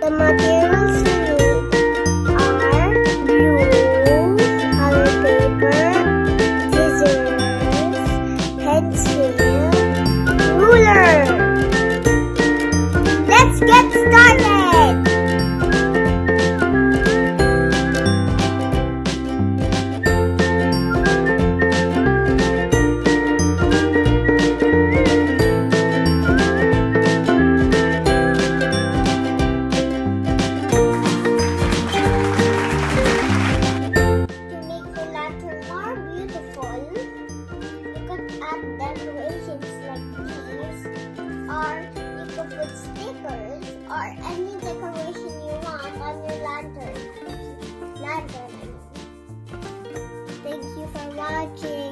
The materials we need are glue, color paper, scissors, pencil, ruler. Let's get started! Add decorations like these, or you could put stickers or any decoration you want on your lantern. Thank you for watching.